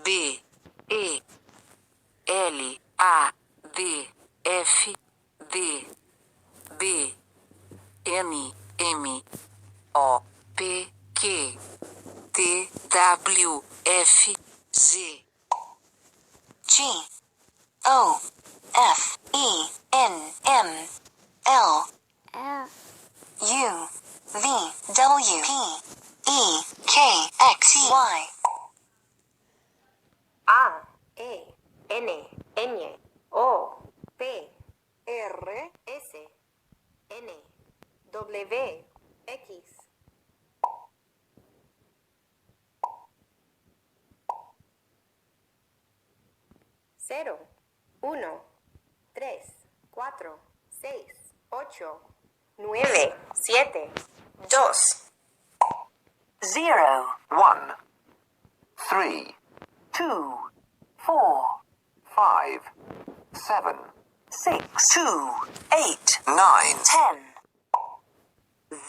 B, E, L, A, D, F, D, B, N, M, O, P, Q, T, W, F, Z, G, O, F, E, N, M, L, U, V, W, P, E, K, X, Y. A, E, N, Ñ, O, P, R, S, N, W, X. 0, 1, 3, 4, 6, 8, 9, 7, 2. 0, 1, 3, 2, 4, 5, 7, 6, 2, 8, 9, 10.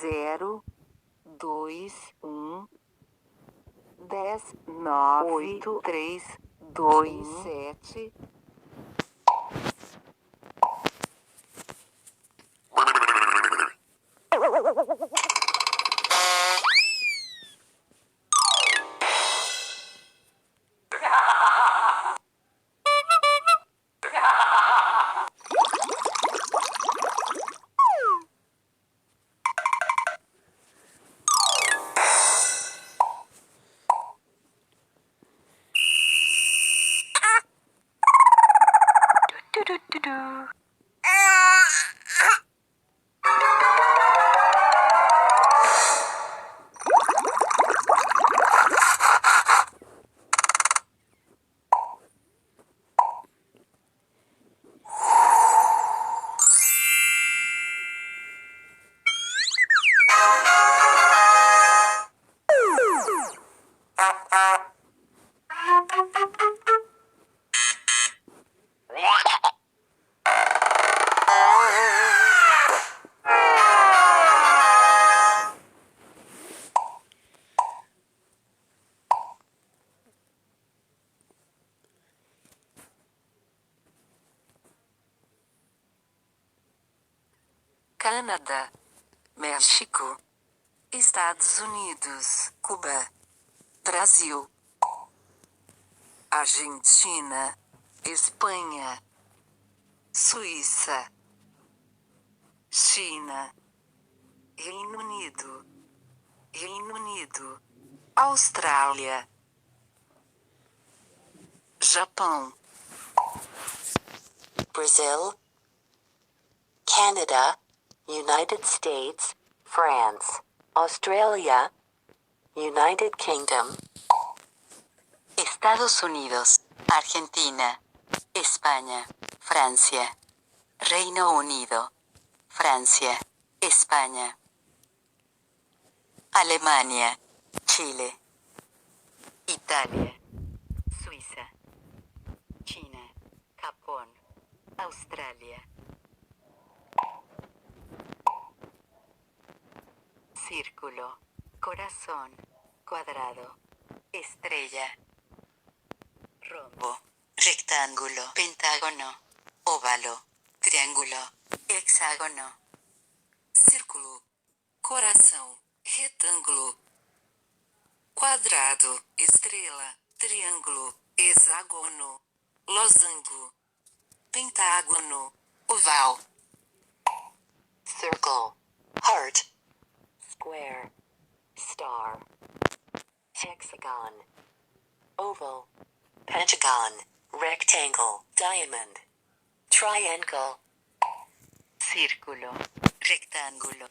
0, 2, 1, 10, 9, 8, 3, 2, 7. Canadá, México, Estados Unidos, Cuba, Brasil, Argentina, Espanha, Suíça, China, Reino Unido, Austrália, Japão, Brazil, Canada, United States, France, Australia, United Kingdom, Estados Unidos, Argentina, España, Francia, Reino Unido, Francia, España, Alemania, Chile, Italia, Suiza, China, Japón, Australia. Círculo, corazón, cuadrado, estrella, rombo, rectángulo, pentágono, óvalo, triángulo, hexágono, círculo, coração, retângulo, quadrado, estrela, triângulo, hexágono, losango, pentágono, oval, circle, heart, square, star, hexagon, oval, pentagon, rectangle, diamond, triangle, círculo, rectángulo,